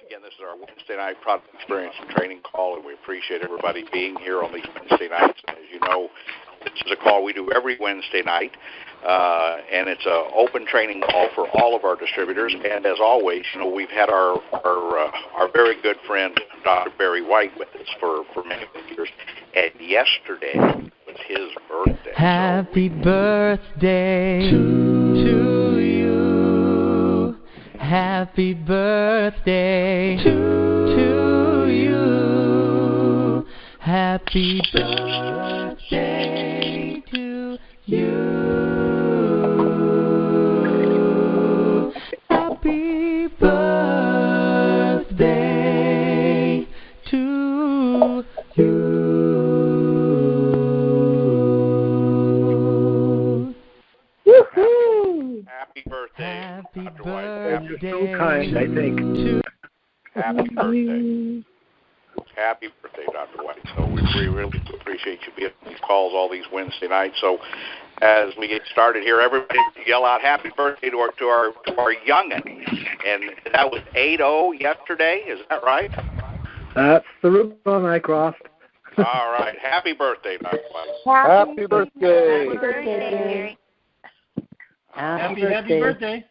again, this is our Wednesday night product experience and training call, and we appreciate everybody being here on these Wednesday nights. And as you know, this is a call we do every Wednesday night, and it's an open training call for all of our distributors. And as always, we've had our very good friend, Dr. Barry White, with us for many years. And yesterday was his birthday. Happy birthday to you. Happy birthday to you. Happy birthday to you. Happy birthday to you. Happy birthday. Happy Dr. birthday. White. So kind, I think. Happy birthday. Happy birthday, Dr. White. So we really appreciate you being on these calls all these Wednesday nights. So as we get started here, everybody yell out happy birthday to our youngin'. And that was 8-0 yesterday, is that right? That's the Rubicon I crossed. All right. Happy birthday, Dr. White. Happy birthday. Happy birthday. Happy birthday.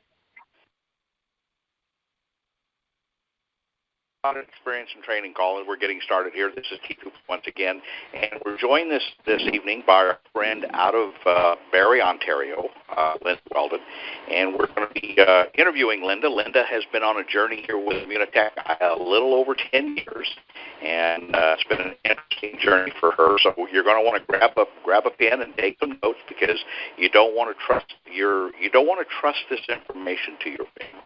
Experience and training call, and we're getting started here. This is Keith once again, and we're joined this evening by our friend out of Barrie, Ontario, Linda Welden, and we're going to be interviewing Linda. Linda has been on a journey here with Immunocal a little over 10 years, and it's been an interesting journey for her. So you're going to want to grab a pen and take some notes, because you don't want to trust this information to your family.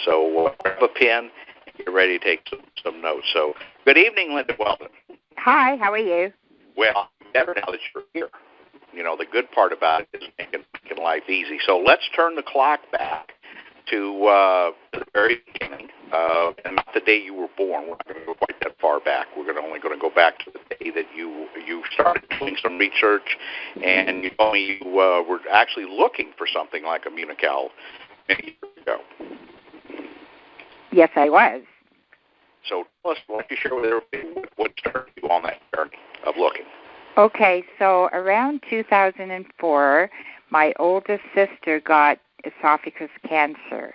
So grab a pen. Get ready to take some notes. So, good evening, Linda Welden. Hi, how are you? Well, better now that you're here. The good part about it is making life easy. So let's turn the clock back to the very beginning, and not the day you were born. We're not going to go quite that far back. We're only going to go back to the day that you started doing some research, and you told me you were actually looking for something like Immunocal many years ago. Yes, I was. So tell us, why don't you share with everybody what started you on that journey of looking? Okay, so around 2004, my oldest sister got esophagus cancer.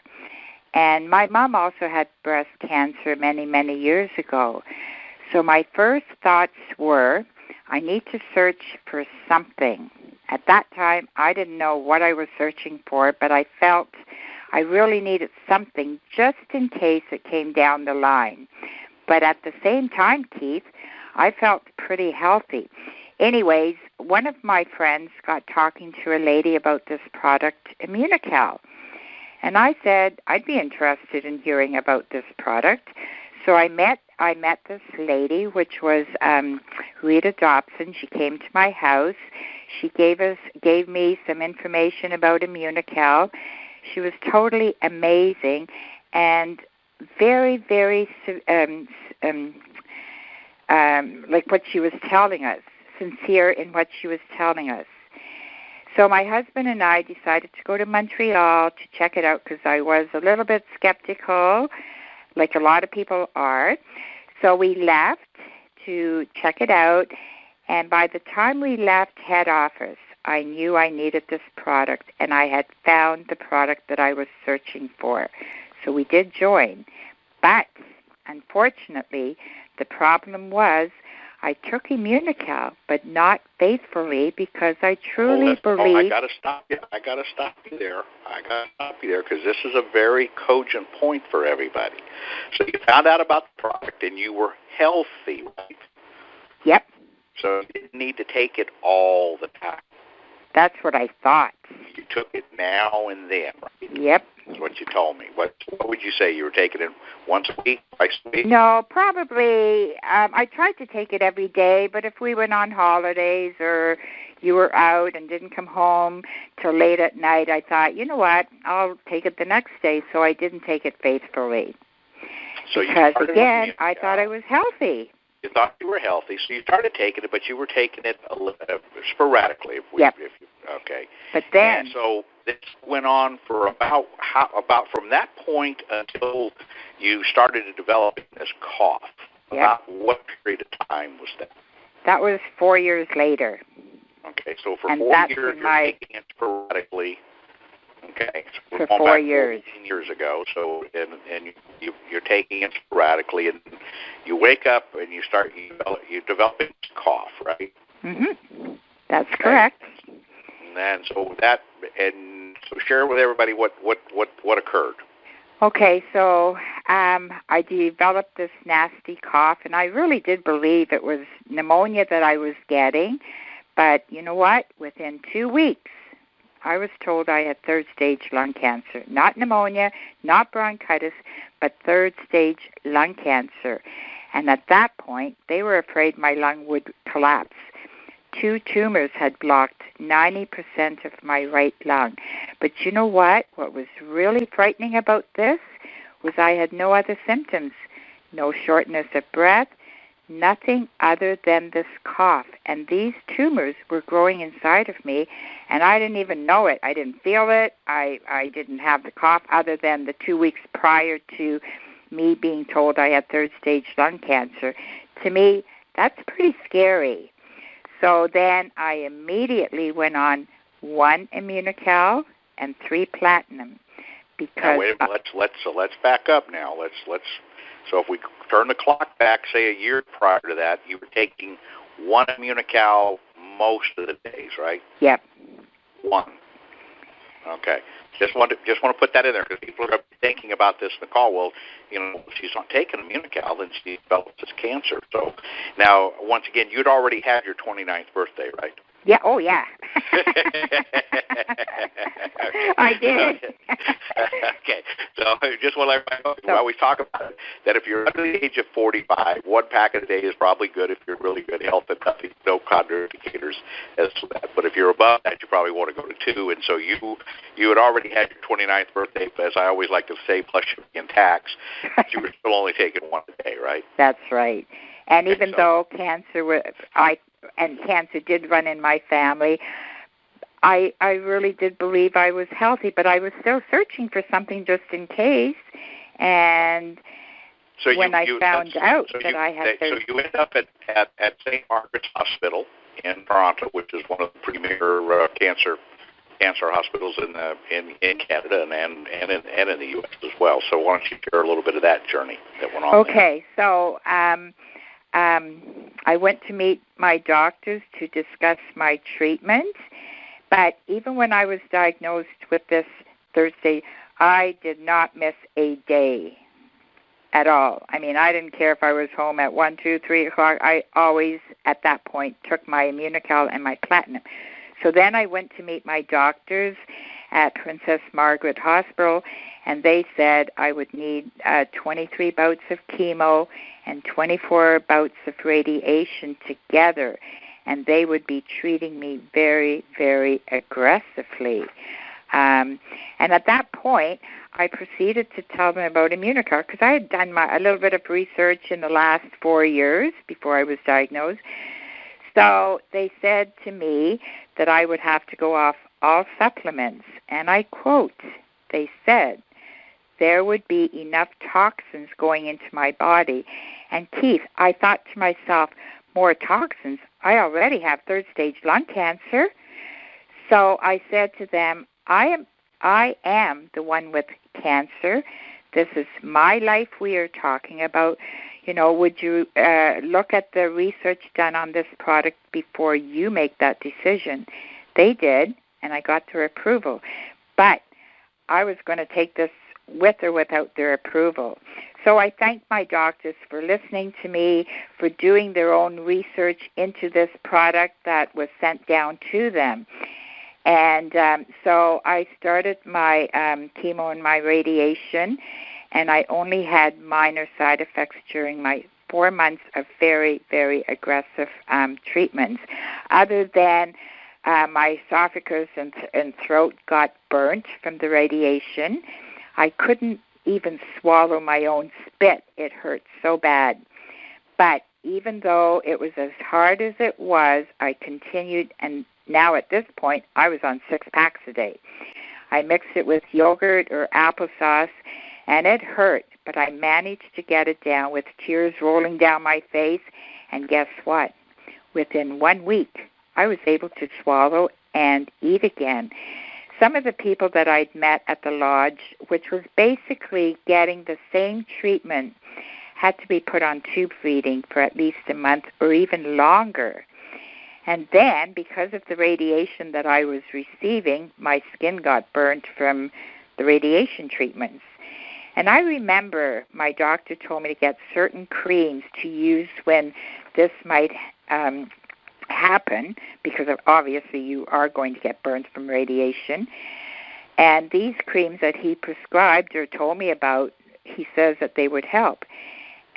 And my mom also had breast cancer many, many years ago. So my first thoughts were, I need to search for something. At that time, I didn't know what I was searching for, but I felt I really needed something just in case it came down the line. But at the same time, Keith, I felt pretty healthy. Anyways, one of my friends got talking to a lady about this product, Immunocal. And I said, I'd be interested in hearing about this product. So I met this lady, which was Rita Dobson. She came to my house. She gave me some information about Immunocal. She was totally amazing and very, very like what she was telling us, sincere in what she was telling us. So my husband and I decided to go to Montreal to check it out, because I was a little bit skeptical, like a lot of people are. So we left to check it out, and by the time we left head office, I knew I needed this product, and I had found the product that I was searching for. So we did join. But, unfortunately, the problem was I took Immunocal, but not faithfully, because I truly believe... I got to stop you. I got to stop you there, because this is a very cogent point for everybody. So you found out about the product, and you were healthy, right? Yep. So you didn't need to take it all the time. That's what I thought. You took it now and then, right? Yep. That's what you told me. What would you say? You were taking it once a week, twice a week? No, probably. I tried to take it every day, but if we went on holidays or you were out and didn't come home till late at night, I thought, you know what, I'll take it the next day, so I didn't take it faithfully. So because, again, I thought I was healthy. You thought you were healthy, so you started taking it, but you were taking it sporadically. Okay. But then, and so this went on for about from that point until you started to develop this cough. About what period of time was that? That was 4 years later. Okay, so for and 4 that's years when you're taking it sporadically. Okay, so for going 4 back years. 14 years ago. So and you're taking it sporadically, and you wake up and you developing cough, right? Mhm. That's correct. And then so share with everybody what occurred. Okay, so I developed this nasty cough, and I really did believe it was pneumonia that I was getting. But you know what? Within 2 weeks, I was told I had third-stage lung cancer. Not pneumonia, not bronchitis, but third-stage lung cancer. And at that point, they were afraid my lung would collapse. 2 tumors had blocked 90% of my right lung. But you know what? What was really frightening about this was I had no other symptoms. No shortness of breath, nothing other than this cough. And these tumors were growing inside of me, and I didn't even know it. I didn't feel it. I didn't have the cough other than the 2 weeks prior to me being told I had third-stage lung cancer. To me, that's pretty scary. So then I immediately went on 1 Immunocal and 3 platinum. Because now, wait a minute, let's back up now. So if we turn the clock back, say a year prior to that, you were taking 1 Immunocal most of the days, right? Yep. 1. Okay. Just want to put that in there because people are thinking about this in the call. Well, she's not taking Immunocal, then she develops this cancer. So now, once again, you'd already had your 29th birthday, right? Yeah. Oh, yeah. I did. Okay. So I just want to let everybody know, we always talk about it, that if you're under the age of 45, 1 pack a day is probably good if you're in really good health and nothing, no contraindicators as to that. But if you're above that, you probably want to go to 2. And so you had already had your 29th birthday, but as I always like to say, plus shipping and tax, but you were still only taking 1 a day, right? That's right. And even though cancer did run in my family, I really did believe I was healthy, but I was still searching for something just in case. And so when I found out that I had so you ended up at St. Margaret's Hospital in Toronto, which is one of the premier cancer hospitals in Canada and in the U.S. as well. So why don't you share a little bit of that journey that went on? Okay, so I went to meet my doctors to discuss my treatment. But even when I was diagnosed with this Thursday, I did not miss a day at all. I mean, I didn't care if I was home at 1, 2, 3 o'clock. I always, at that point, took my Immunocal and my platinum. So then I went to meet my doctors at Princess Margaret Hospital, and they said I would need 23 bouts of chemo and 24 bouts of radiation together, and they would be treating me very, very aggressively. And at that point, I proceeded to tell them about Immunocal because I had done a little bit of research in the last 4 years before I was diagnosed. So they said to me that I would have to go off all supplements. And I quote, they said, there would be enough toxins going into my body. And Keith, I thought to myself, more toxins? I already have third-stage lung cancer. So I said to them, I am the one with cancer. This is my life we are talking about. Would you look at the research done on this product before you make that decision? They did, and I got their approval. But I was going to take this with or without their approval. So I thank my doctors for listening to me, for doing their own research into this product that was sent down to them. And so I started my chemo and my radiation, and I only had minor side effects during my 4 months of very, very aggressive treatments. Other than my esophagus and throat got burnt from the radiation, I couldn't even swallow my own spit. It hurt so bad. But even though it was as hard as it was, I continued, and now at this point, I was on 6 packs a day. I mixed it with yogurt or applesauce, and it hurt, but I managed to get it down with tears rolling down my face. And guess what? Within 1 week, I was able to swallow and eat again. Some of the people that I'd met at the lodge, which was basically getting the same treatment, had to be put on tube feeding for at least a month or even longer. And then, because of the radiation that I was receiving, my skin got burnt from the radiation treatments. And I remember my doctor told me to get certain creams to use when this might happen, because obviously you are going to get burnt from radiation. And these creams that he prescribed or told me about, he says that they would help.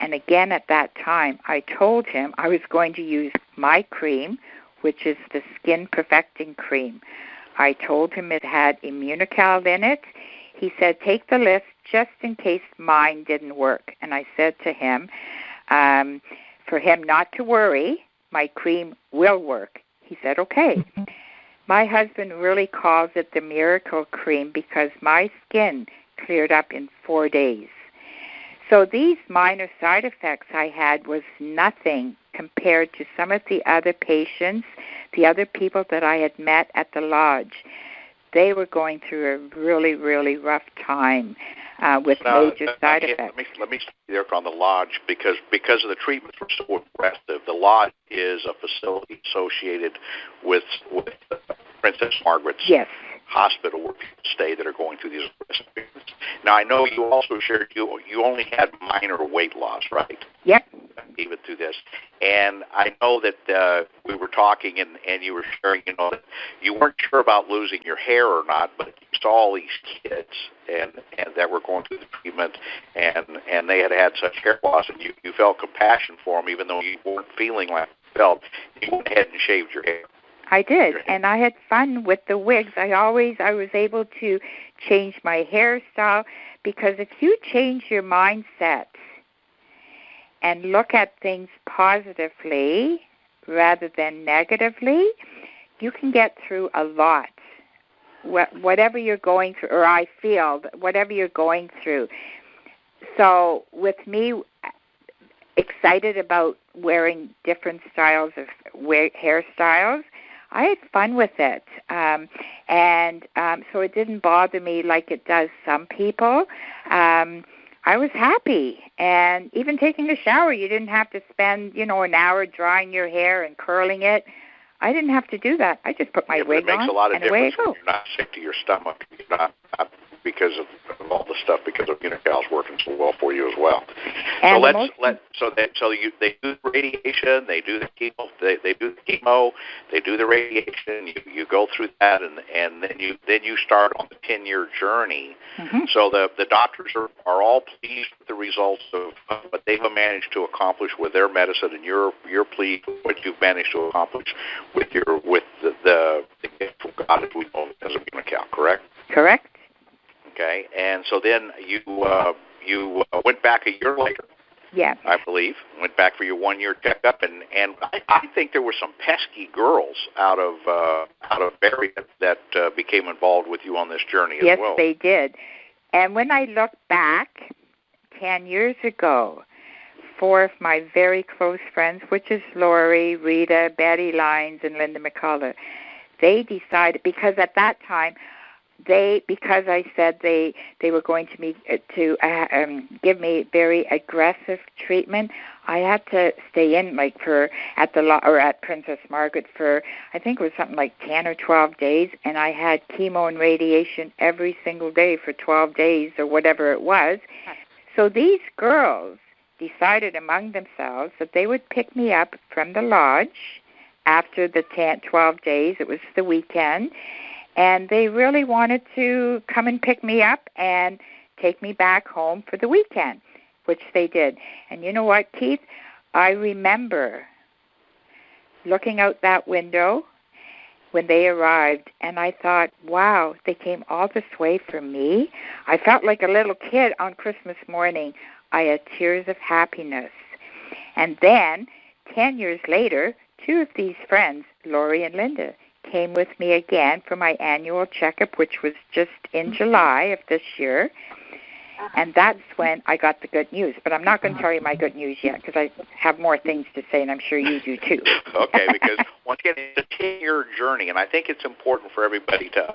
And again, at that time, I told him I was going to use my cream, which is the Skin Perfecting Cream. I told him it had Immunocal in it. He said, take the list just in case mine didn't work. And I said to him, for him not to worry, my cream will work. He said, okay. My husband really calls it the miracle cream because my skin cleared up in 4 days. So these minor side effects I had was nothing compared to some of the other patients, the other people that I had met at the lodge. They were going through a really, really rough time with major side effects. Let me stay there on the lodge because of the treatments were so aggressive. The lodge is a facility associated with Princess Margaret's hospital where people stay that are going through these aggressive treatments. Now, I know you also shared you only had minor weight loss, right? Yep. Even through this. And I know that we were talking and you were sharing, that you weren't sure about losing your hair or not, but you saw all these kids and that were going through the treatment and they had such hair loss, and you felt compassion for them even though you weren't feeling like you felt. You went ahead and shaved your hair. I did, and I had fun with the wigs. I was able to change my hairstyle, because if you change your mindset and look at things positively rather than negatively, you can get through a lot. Whatever you're going through, or I feel, whatever you're going through. So with me, excited about wearing different styles of hairstyles, I had fun with it, so it didn't bother me like it does some people. I was happy, and even taking a shower, you didn't have to spend, an hour drying your hair and curling it. I didn't have to do that. I just put my wig on, and away I go. It makes a lot of difference when you're not sick to your stomach. You're not because of all the stuff, because of Immunocal's working so well for you as well. And they do the radiation, they do the chemo, they do the radiation. You go through that, and then you start on the 10-year journey. Mm-hmm. So the doctors are all pleased with the results of what they've managed to accomplish with their medicine, and you're pleased with what you've managed to accomplish with the gift from God, as we know as Immunocal, correct? Correct. Okay, and so then you went back a year later. Yeah, I believe went back for your 1-year checkup, and I think there were some pesky girls out of Barrie that became involved with you on this journey as well. Yes, they did. And when I look back 10 years ago, 4 of my very close friends, which is Lori, Rita, Betty Lyons, and Linda McCullough, they decided, because at that time, because I said they were going to give me very aggressive treatment, I had to stay in at Princess Margaret for, I think it was something like 10 or 12 days, and I had chemo and radiation every single day for 12 days or whatever it was. So these girls decided among themselves that they would pick me up from the lodge after the 12 days. It was the weekend. And they really wanted to come and pick me up and take me back home for the weekend, which they did. And you know what, Keith? I remember looking out that window when they arrived, and I thought, wow, they came all this way for me. I felt like a little kid on Christmas morning. I had tears of happiness. And then, 10 years later, 2 of these friends, Lori and Linda, came with me again for my annual checkup, which was just in July of this year. And that's when I got the good news. But I'm not going to tell you my good news yet because I have more things to say, and I'm sure you do too. Okay, because once again, it's a 10-year journey, and I think it's important for everybody to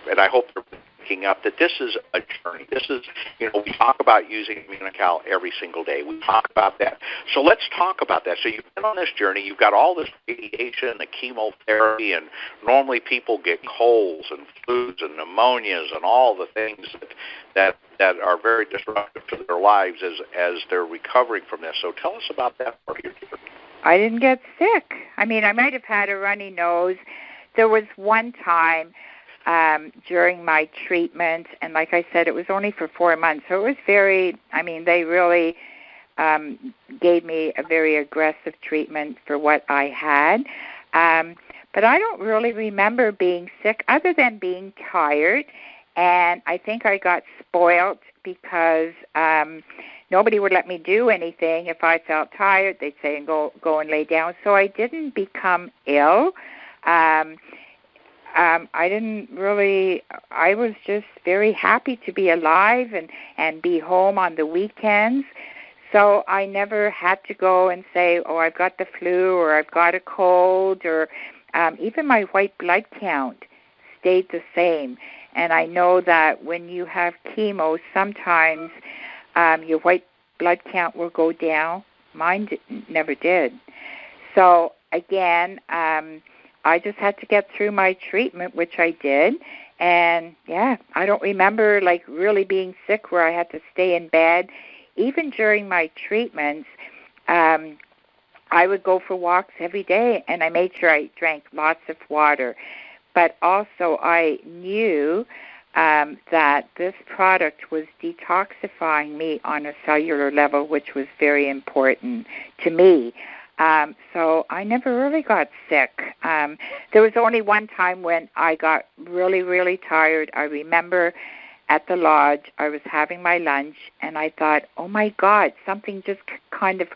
and I hope they're picking up that this is a journey. This is, we talk about using Immunocal every single day. We talk about that. So let's talk about that. So you've been on this journey. You've got all this radiation, the chemotherapy, and normally people get colds and flus and pneumonias and all the things that are very disruptive to their lives as they're recovering from this. So tell us about that part of your journey. I didn't get sick. I mean, I might have had a runny nose. There was one time during my treatment, and like I said, it was only for 4 months, so it was they really gave me a very aggressive treatment for what I had. But I don't really remember being sick other than being tired, and I think I got spoiled because nobody would let me do anything. If I felt tired, they'd say, go and lay down. So I didn't become ill. I was just very happy to be alive and be home on the weekends. So I never had to go and say, I've got the flu or I've got a cold, or even my white blood count stayed the same. And I know that when you have chemo, sometimes your white blood count will go down. Mine never did. So again, I just had to get through my treatment, which I did. And, I don't remember, really being sick where I had to stay in bed. Even during my treatments, I would go for walks every day, and I made sure I drank lots of water. But also I knew that this product was detoxifying me on a cellular level, which was very important to me. So I never really got sick. There was only one time when I got really, really tired. I remember at the lodge, I was having my lunch, and I thought, oh, my God, something just kind of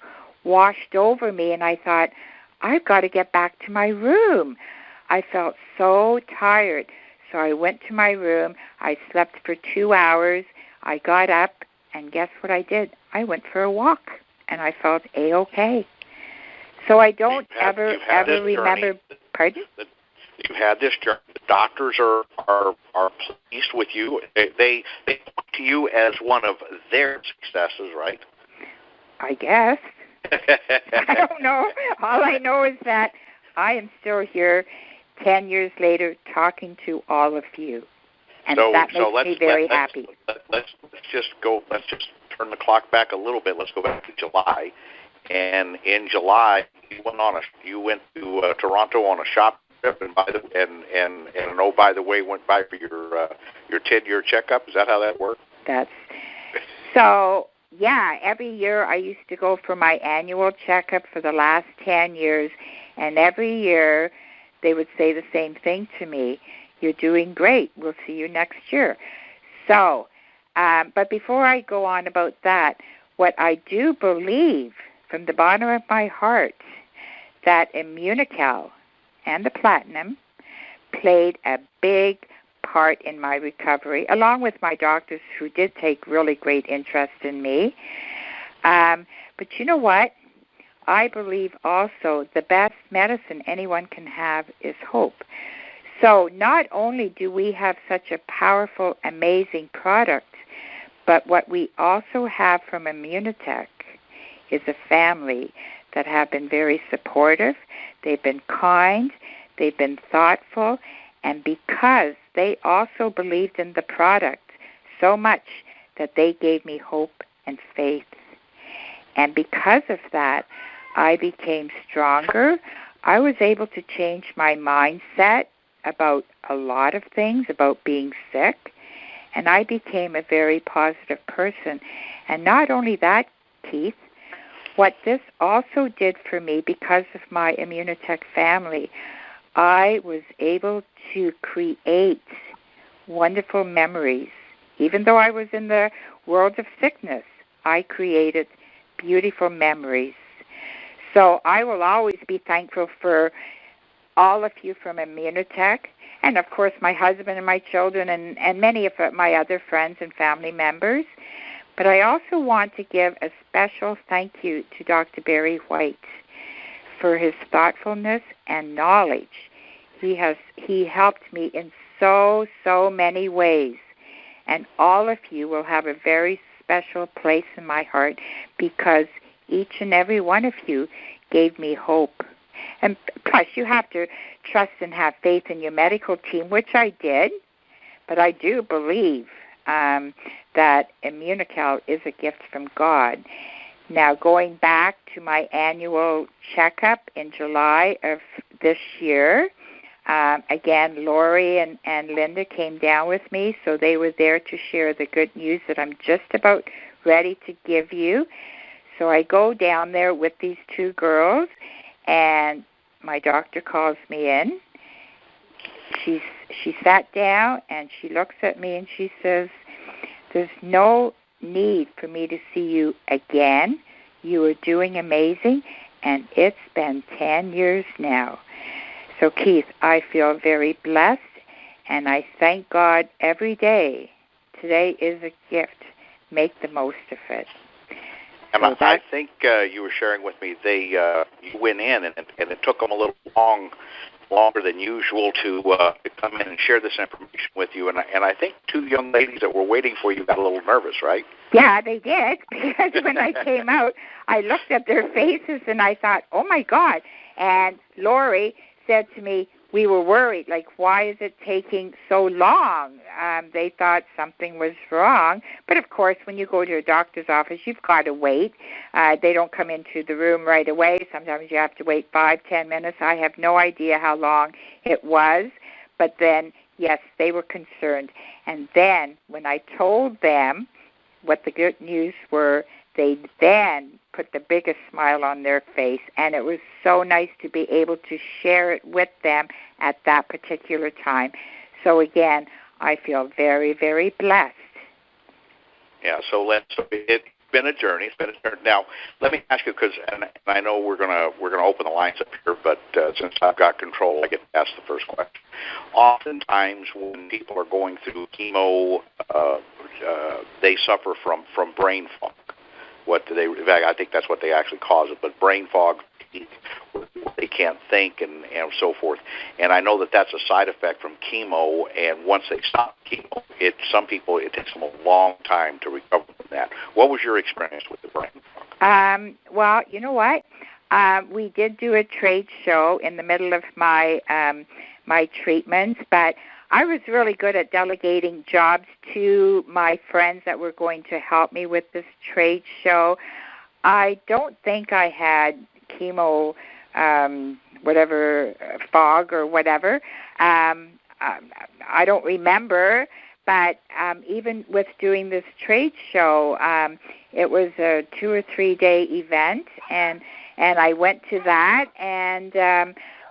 washed over me, and I thought, I've got to get back to my room. I felt so tired. So I went to my room. I slept for 2 hours. I got up, and guess what I did? I went for a walk, and I felt A-okay. So I don't ever remember. Pardon? You had this journey. The doctors are pleased with you. They look to you as one of their successes, right? I guess. I don't know. All I know is that I am still here 10 years later talking to all of you. And that makes me very happy. Let's just turn the clock back a little bit. Let's go back to July. And in July, you went to Toronto on a shop trip, and by the way, went by for your 10-year checkup. Is that how that worked? So. Yeah, every year I used to go for my annual checkup for the last 10 years, and every year they would say the same thing to me. You're doing great. We'll see you next year. So, but before I go on about that, what I do believe from the bottom of my heart, that Immunocal and the Platinum played a big part in my recovery, along with my doctors who did take really great interest in me. But you know what? I believe also the best medicine anyone can have is hope. So not only do we have such a powerful, amazing product, but what we also have from Immunotech is a family that have been very supportive. They've been kind. They've been thoughtful. And because they also believed in the product so much that they gave me hope and faith. And because of that, I became stronger. I was able to change my mindset about a lot of things, about being sick, and I became a very positive person. And not only that, Keith, what this also did for me, because of my Immunotech family, I was able to create wonderful memories. Even though I was in the world of sickness, I created beautiful memories. So I will always be thankful for all of you from Immunotech, and of course my husband and my children and many of my other friends and family members. But I also want to give a special thank you to Dr. Barry White for his thoughtfulness and knowledge. He helped me in so many ways. And all of you will have a very special place in my heart because each and every one of you gave me hope. And plus, you have to trust and have faith in your medical team, which I did. But I do believe that Immunocal is a gift from God. Now, going back to my annual checkup in July of this year, again, Lori and Linda came down with me, so they were there to share the good news that I'm just about ready to give you. So I go down there with these two girls, and my doctor calls me in. She sat down, and she looks at me, and she says, "There's no need for me to see you again. You are doing amazing, and it's been 10 years now." So, Keith, I feel very blessed, and I thank God every day. Today is a gift. Make the most of it. And so I think you were sharing with me you went in, and it took them a little longer than usual to come in and share this information with you. And I think two young ladies that were waiting for you got a little nervous, right? Yeah, they did, because when I came out, I looked at their faces, and I thought, oh, my God. And Lori said to me, we were worried, like, why is it taking so long? They thought something was wrong. But, of course, when you go to a doctor's office, you've got to wait. They don't come into the room right away. Sometimes you have to wait 5-10 minutes. I have no idea how long it was. But then, yes, they were concerned. And then when I told them what the good news were, they then put the biggest smile on their face, and it was so nice to be able to share it with them at that particular time. So again, I feel very, very blessed. Yeah, so it's been a journey. Now, let me ask you, because and I know we're gonna open the lines up here, but since I've got control, I get to ask the first question. Oftentimes, when people are going through chemo, they suffer from brain fog. I think that's what they actually cause it, but brain fog, they can't think and so forth. And I know that that's a side effect from chemo, and once they stop chemo, some people, it takes them a long time to recover from that. What was your experience with the brain fog? Well, you know what? We did do a trade show in the middle of my treatments, but I was really good at delegating jobs to my friends that were going to help me with this trade show. I don't think I had chemo, fog or whatever. I don't remember, but even with doing this trade show, it was a 2 or 3 day event, and I went to that, and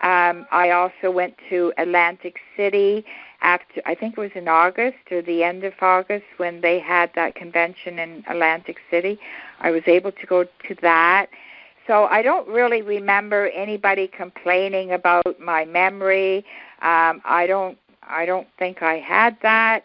I also went to Atlantic City after, I think it was in August or the end of August, when they had that convention in Atlantic City. I was able to go to that. So I don't really remember anybody complaining about my memory. I don't think I had that.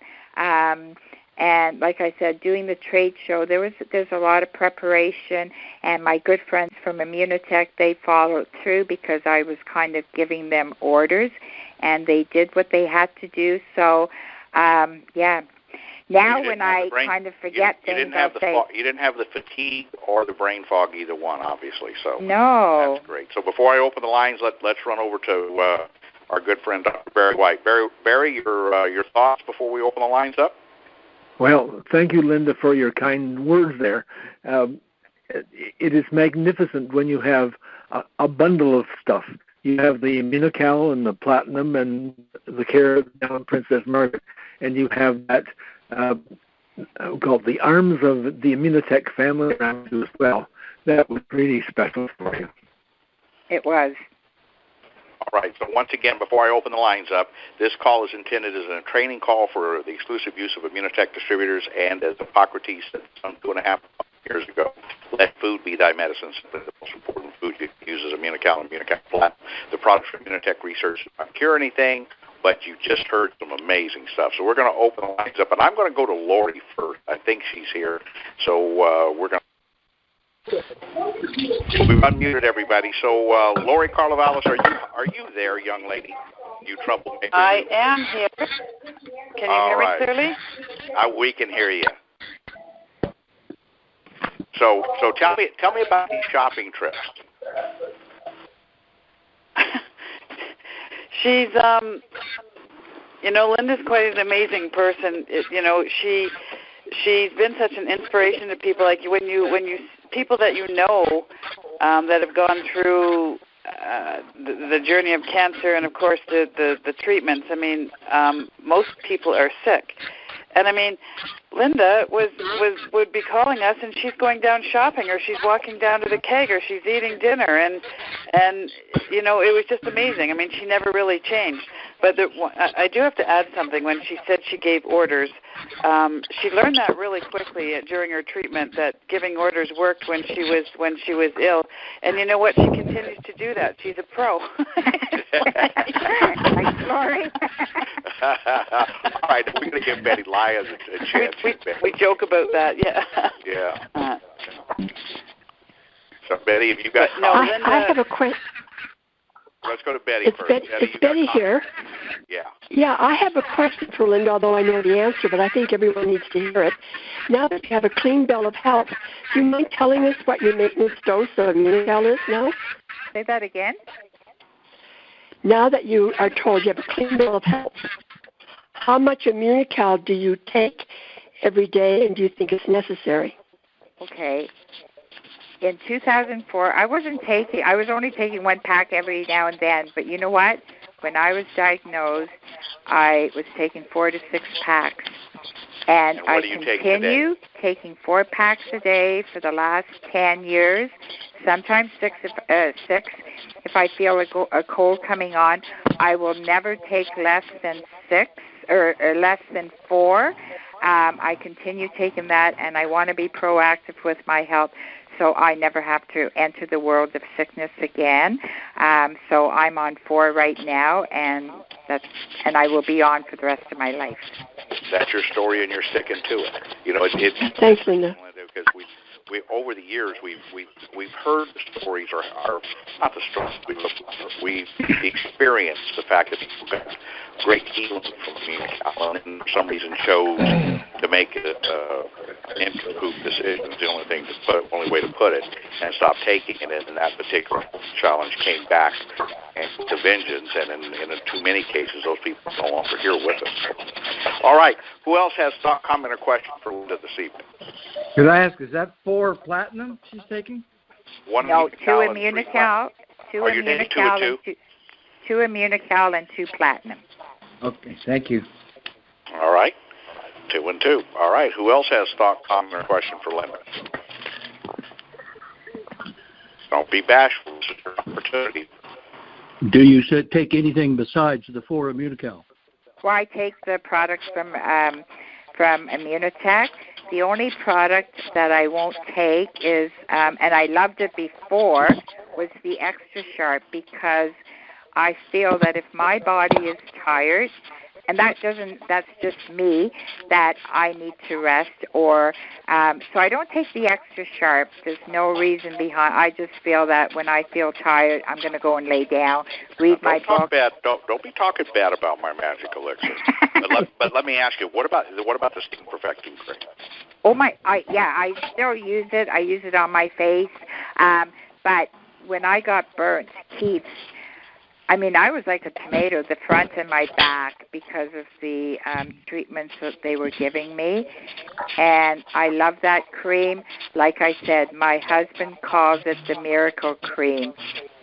And like I said, doing the trade show, there's a lot of preparation, and my good friends from Immunotech, they followed through because I was kind of giving them orders, and they did what they had to do. So, yeah. Now when I kind of forget things, I'll say... You didn't have the fatigue or the brain fog, either one, obviously. So no. That's great. So before I open the lines, let's run over to our good friend, Dr. Barry White. Barry, your thoughts before we open the lines up? Well, thank you, Linda, for your kind words there. It is magnificent when you have a bundle of stuff. You have the Immunocal and the Platinum and the Care down Princess Margaret, and you have that called the arms of the Immunotech family around you as well. That was really special for you. It was. All right, so once again, before I open the lines up, this call is intended as a training call for the exclusive use of Immunotech distributors, and as Hippocrates said some 2.5 years ago, let food be thy medicine. The most important food uses Immunocal and Immunocal Platinum. The products from Immunotech Research don't cure anything, but you just heard some amazing stuff. So we're going to open the lines up, and I'm going to go to Lori first. I think she's here. So we're going to... We've unmuted everybody. So Lori Carlovales, are you there, young lady? You troublemaker. I am here. Can you hear me clearly? We can hear you. So tell me about these shopping trips. She's Linda's quite an amazing person. She's been such an inspiration to people. Like when you people that you know that have gone through the journey of cancer and of course the treatments. I mean, most people are sick. And I mean, Linda would be calling us, and she's going down shopping, or she's walking down to the keg, or she's eating dinner, and it was just amazing. I mean, she never really changed. But I do have to add something. When she said she gave orders, she learned that really quickly during her treatment, that giving orders worked when she was ill. And you know what? She continues to do that. She's a pro. Thanks, Lori. All right, we're going to give Betty Lyons a chance. We joke about that, yeah. Yeah. So, Betty, have you got... Linda, I have a question. Let's go to Betty first. It's Betty here. Yeah. Yeah, I have a question for Linda, although I know the answer, but I think everyone needs to hear it. Now that you have a clean bill of health, do you mind telling us what your maintenance dose of Immunocal is now? Say that again. Now that you are told you have a clean bill of health, how much Immunocal do you take every day, and do you think it's necessary? Okay. In 2004, I was only taking 1 pack every now and then, but you know what? When I was diagnosed, I was taking 4 to 6 packs. And I continue taking 4 packs a day for the last 10 years, sometimes 6 if I feel a cold coming on. I will never take less than 6 or less than 4. I continue taking that, and I want to be proactive with my health, so I never have to enter the world of sickness again. So I'm on 4 right now, and I will be on for the rest of my life. That's your story, and you're sticking to it. It's Thanks, Linda. Because we over the years we've heard the stories, or not the stories, we've experienced the fact that people got great healing from Immunocal, and for some reason chose to make it an incomplete decision. The only way to put it, and stop taking it. And that particular challenge came back and to vengeance. And in too many cases, those people are no longer here with us. All right, who else has thought, comment, or question for Linda this evening? Could I ask, is that 4 platinum she's taking? 1 No, 2 Immunocal, Immunocal, 2 Immunocal, 2 Immunocal, and 2 platinum. Okay, thank you. All right, 2 and 2. All right, who else has thought, comment, or question for Linda? Don't be bashful. This is your opportunity. Do you take anything besides the 4 Immunocal? Well, I take the products from Immunotech. The only product that I won't take is, and I loved it before, was the Extra Sharp, because I feel that if my body is tired, and that's just me, that I need to rest, or so I don't take the Extra Sharp. There's no reason behind. I just feel that when I feel tired, I'm going to go and lay down, read my book. Don't be talking bad about my magic elixir. but let me ask you, what about the Skin Perfecting Cream? Oh I still use it. I use it on my face, but when I got burnt teeth, I mean, I was like a tomato, the front and my back, because of the treatments that they were giving me. And I love that cream. Like I said, my husband calls it the miracle cream.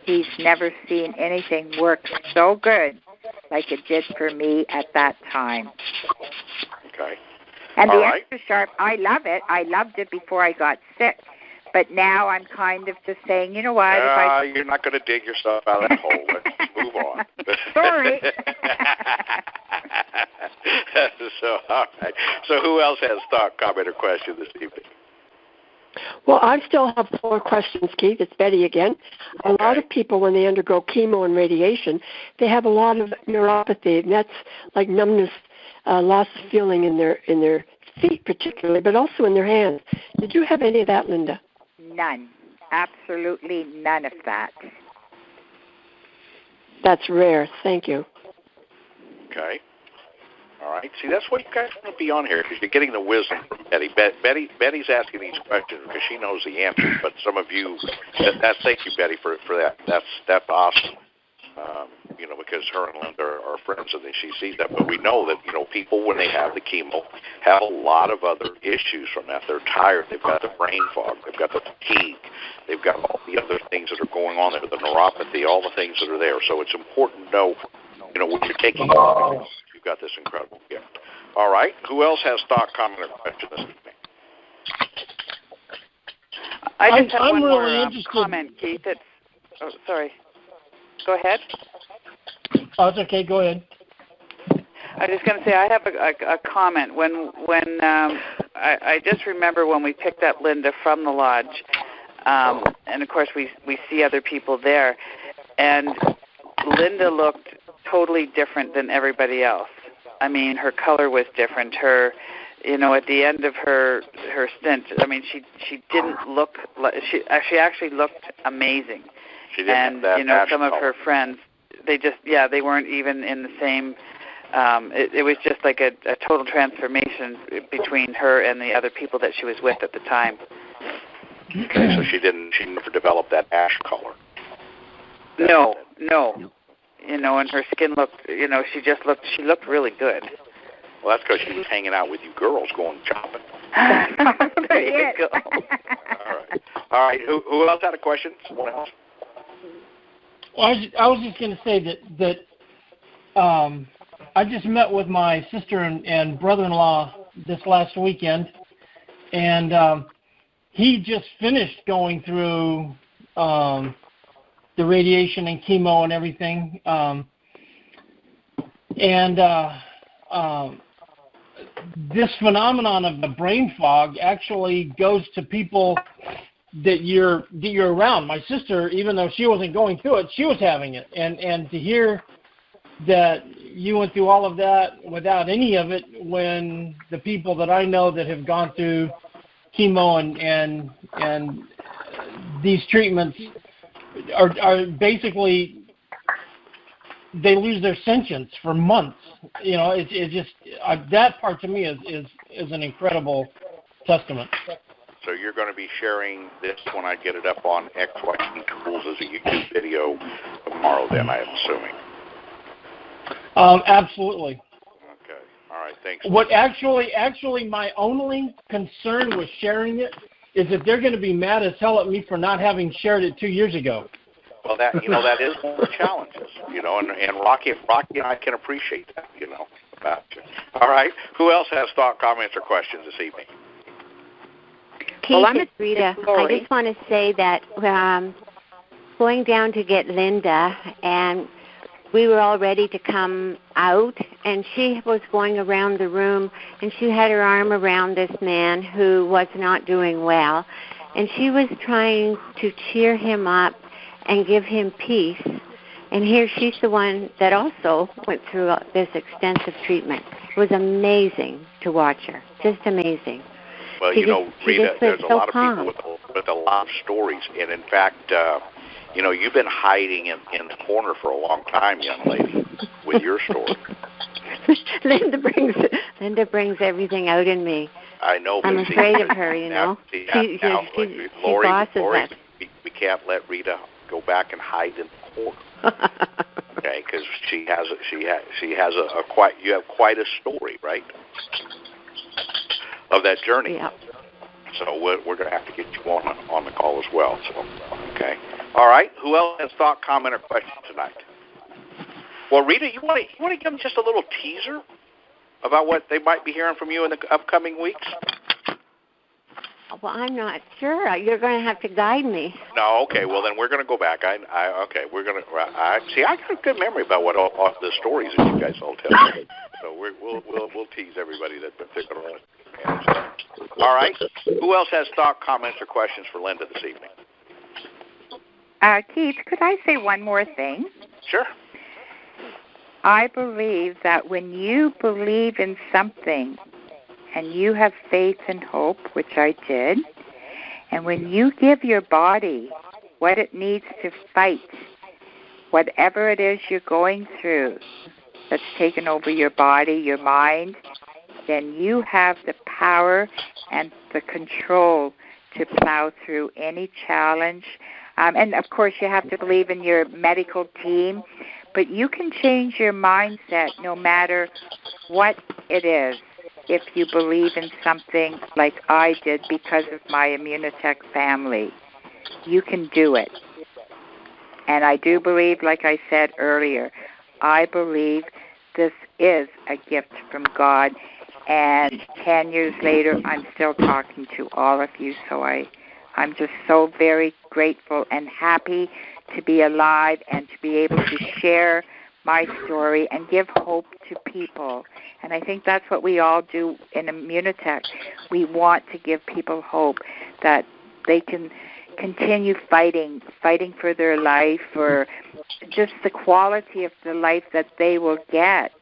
He's never seen anything work so good like it did for me at that time. Okay. And the Extra Sharp, I love it. I loved it before I got sick. But now I'm kind of just saying, you know what? You're not going to dig yourself out of that hole. Let's move on. Sorry. So, all right. So who else has thought, comment, or question this evening? Well, I still have 4 questions, Keith. It's Betty again. A lot of people, when they undergo chemo and radiation, they have a lot of neuropathy, and that's like numbness, loss of feeling in their feet particularly, but also in their hands. Did you have any of that, Linda? None. Absolutely none of that. That's rare. Thank you. Okay. All right. See, that's why you guys want to be on here, because you're getting the wisdom from Betty. Betty's asking these questions because she knows the answers, but some of you, thank you, Betty, for that. That's awesome. Because her and Linda are friends, and she sees that. But we know that people, when they have the chemo, have a lot of other issues from that. They're tired. They've got the brain fog. They've got the fatigue. They've got all the other things that are going on there, the neuropathy, all the things that are there. So it's important to know, what you're taking. You've got this incredible gift. All right. Who else has thought, comment, or question this evening? I just have I'm one really more interested. comment, Keith. Sorry. Go ahead. Oh, it's okay. Go ahead. I was just going to say I have a comment. When I just remember when we picked up Linda from the lodge, and of course we see other people there, and Linda looked totally different than everybody else. I mean, her color was different. Her, at the end of her stint, I mean, she didn't look like she actually looked amazing. She didn't have that some of color. her friends, they weren't even in the same. It was just like a total transformation between her and the other people that she was with at the time. Okay, so she never developed that ash color. No. And her skin looked, she looked really good. Well, that's because she was hanging out with you girls going shopping. There you go. All right. Who else had a question? Someone else? Well, I was just going to say that I just met with my sister and brother-in-law this last weekend, and he just finished going through the radiation and chemo and everything, this phenomenon of the brain fog actually goes to people that you're around. My sister, even though she wasn't going through it, she was having it, and to hear that you went through all of that without any of it, when the people that I know that have gone through chemo and these treatments are basically, they lose their sentience for months. It's just that part to me is an incredible testament. So you're going to be sharing this when I get it up on XYZ Tools as a YouTube video tomorrow, then, I'm assuming. Absolutely. Okay. All right. Thanks. What actually my only concern with sharing it is that they're going to be mad as hell at me for not having shared it 2 years ago. Well, that is one of the challenges, and Rocky and I can appreciate that, about you. All right. Who else has thought, comments, or questions this evening? Keith, it's Rita. I just want to say that going down to get Linda, and we were all ready to come out, and she was going around the room, and she had her arm around this man who was not doing well, and she was trying to cheer him up and give him peace. And here she's the one that also went through this extensive treatment. It was amazing to watch her, just amazing. Well, Rita, there's a lot of people with a lot of stories, and in fact, you've been hiding in the corner for a long time, young lady, with your story. Linda brings everything out in me. I know. But I'm afraid of her, She bosses us. We can't let Rita go back and hide in the corner. Okay, because you have quite a story, right? Of that journey. Yeah. So we're going to have to get you on the call as well. So, okay. All right. Who else has thought, comment, or question tonight? Well, Rita, you want to give them just a little teaser about what they might be hearing from you in the upcoming weeks? Well, I'm not sure. You're going to have to guide me. No. Okay. Well, then we're going to go back. We're going to. See, I got a good memory about what all the stories that you guys all tell me. So we'll tease everybody that they're going to All right. Who else has thought, comments, or questions for Linda this evening? Keith, could I say one more thing? Sure. I believe that when you believe in something and you have faith and hope, which I did, and when you give your body what it needs to fight, whatever it is you're going through that's taken over your body, your mind, then you have the power and the control to plow through any challenge. And, of course, you have to believe in your medical team, but you can change your mindset no matter what it is if you believe in something like I did because of my Immunotech family. You can do it. And I do believe, like I said earlier, I believe this is a gift from God. And 10 years later, I'm still talking to all of you. So I'm just so very grateful and happy to be alive and to be able to share my story and give hope to people. And I think that's what we all do in Immunotech. We want to give people hope that they can continue fighting for their life, or just the quality of the life that they will get.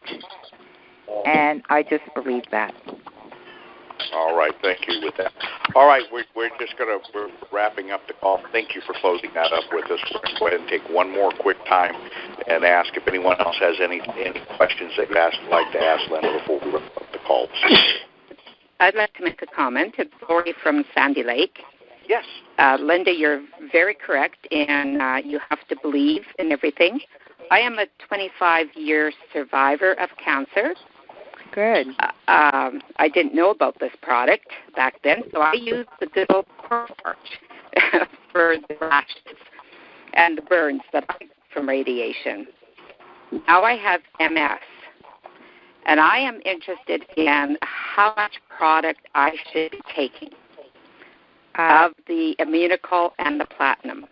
And I just believe that. All right, thank you with that. All right, we're wrapping up the call. Thank you for closing that up with us. We're going to go ahead and take one more quick time and ask if anyone else has any questions they'd like to ask Linda before we wrap up the call. I'd like to make a comment. It's Lori from Sandy Lake. Yes. Linda, you're very correct, and you have to believe in everything. I am a 25-year survivor of cancer. Good. I didn't know about this product back then, so I used the good old cornstarch for the rashes and the burns that I get from radiation. Now I have MS, and I am interested in how much product I should be taking of the Immunocal and the Platinum.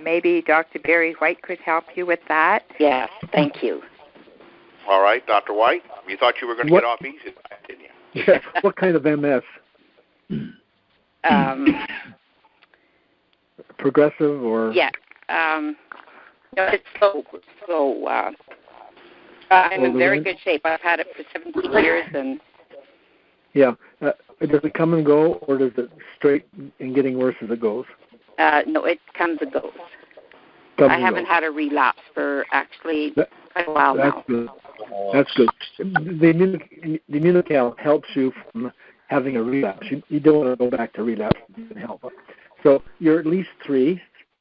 Maybe Dr. Barry White could help you with that. Yes, thank you. All right, Dr. White, you thought you were going to get off easy, didn't you? Yeah. What kind of MS? Progressive or? Yeah. It's I'm in very good shape. I've had it for 17 years. And yeah. Does it come and go, or does it straight and getting worse as it goes? No, it comes and goes. I haven't had a relapse for actually quite a while now. Good. That's good. The Immunocal helps you from having a relapse. You don't want to go back to relapse. It can help. So you're at least 3,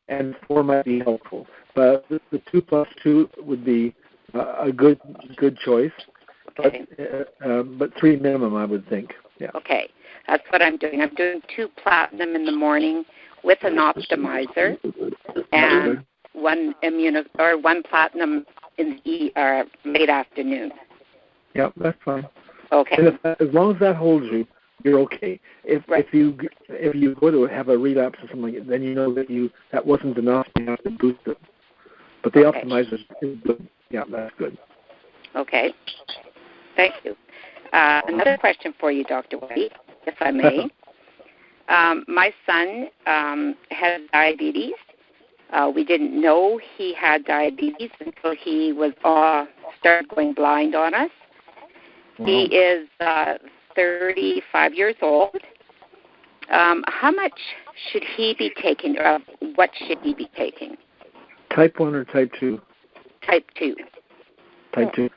and 4 might be helpful. But the 2 plus 2 would be a good choice. Okay. But 3 minimum, I would think. Yeah. Okay, that's what I'm doing. I'm doing 2 platinum in the morning with an optimizer, and one platinum in the late afternoon. Yeah, that's fine. Okay. And as long as that holds you, you're okay. If you go to have a relapse or something, then you know that wasn't enough. You have to boost it. But the optimizer is good. Yeah, that's good. Okay. Thank you. Another question for you, Dr. White, if I may. My son has diabetes. We didn't know he had diabetes until he was started going blind on us. He is 35 years old. How much should he be taking, or what should he be taking? Type 1 or type 2? Type 2. Type 2.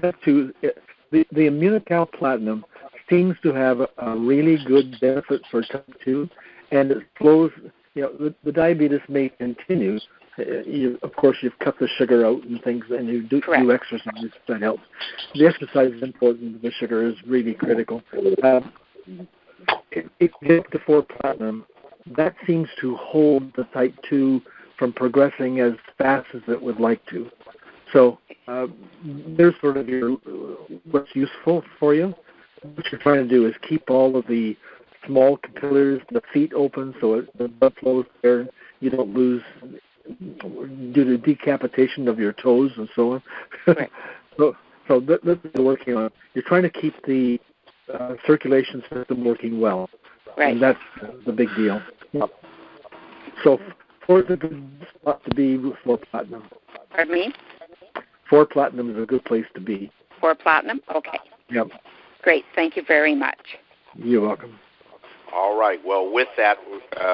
Type 2. The Immunocal Platinum seems to have a really good benefit for type 2, and it slows. The diabetes may continue. Of course, you've cut the sugar out and things, and you do exercise. That helps. The exercise is important. The sugar is really critical. If you get the 4 platinum, that seems to hold the type 2 from progressing as fast as it would like to. So there's sort of what's useful for you. What you're trying to do is keep all of the small capillaries, the feet open, so the blood flows there. You don't lose due to decapitation of your toes and so on. Right. so that's what you're working on. You're trying to keep the circulation system working well. Right. And that's the big deal. Yep. So 4 is a good spot to be for platinum. Pardon me? 4 platinum is a good place to be. 4 platinum? Okay. Yep. Great. Thank you very much. You're welcome. All right. Well, with that,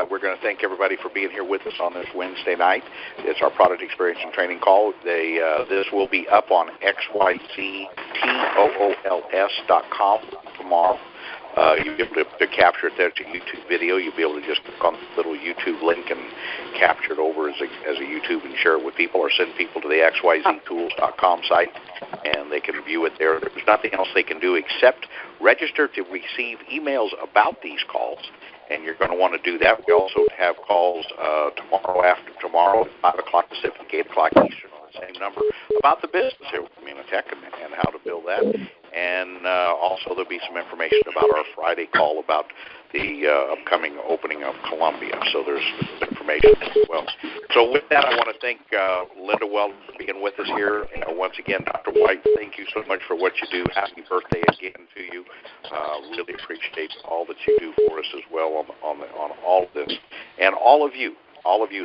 we're going to thank everybody for being here with us on this Wednesday night. It's our product experience and training call. This will be up on xyztools.com tomorrow. You'll be able to capture it there. It's a YouTube video. You'll be able to just click on the little YouTube link and capture it over as a YouTube and share it with people, or send people to the xyztools.com site, and they can view it there. There's nothing else they can do except register to receive emails about these calls, and you're going to want to do that. We also have calls tomorrow after tomorrow at 5 o'clock Pacific, 8 o'clock Eastern on the same number about the business here with Immunotech and how to build that. And also there'll be some information about our Friday call about the upcoming opening of Columbia. So there's information as well. So with that, I want to thank Linda Welden for being with us here. Once again, Dr. White, thank you so much for what you do. Happy birthday again to you. Really appreciate all that you do for us as well on all of this. And all of you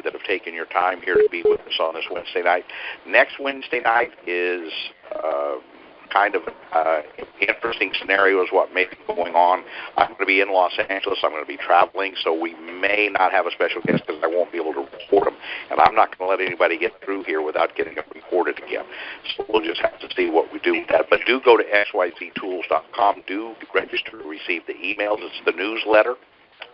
that have taken your time here to be with us on this Wednesday night. Next Wednesday night is kind of interesting scenario is what may be going on. I'm going to be in Los Angeles. I'm going to be traveling, so we may not have a special guest because I won't be able to report them. And I'm not going to let anybody get through here without getting them reported again. So we'll just have to see what we do with that. But do go to xyztools.com. Do register to receive the emails. It's the newsletter.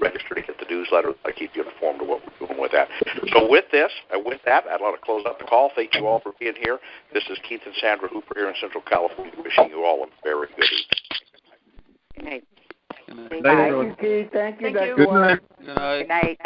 Register to get the newsletter. I keep you informed of what we're doing with that. So with that, I'd like to close out the call. Thank you all for being here. This is Keith and Sandra Hooper here in Central California, wishing you all a very good evening. Good night. Thank you, Keith. Thank you, Dr. Good night. Good night.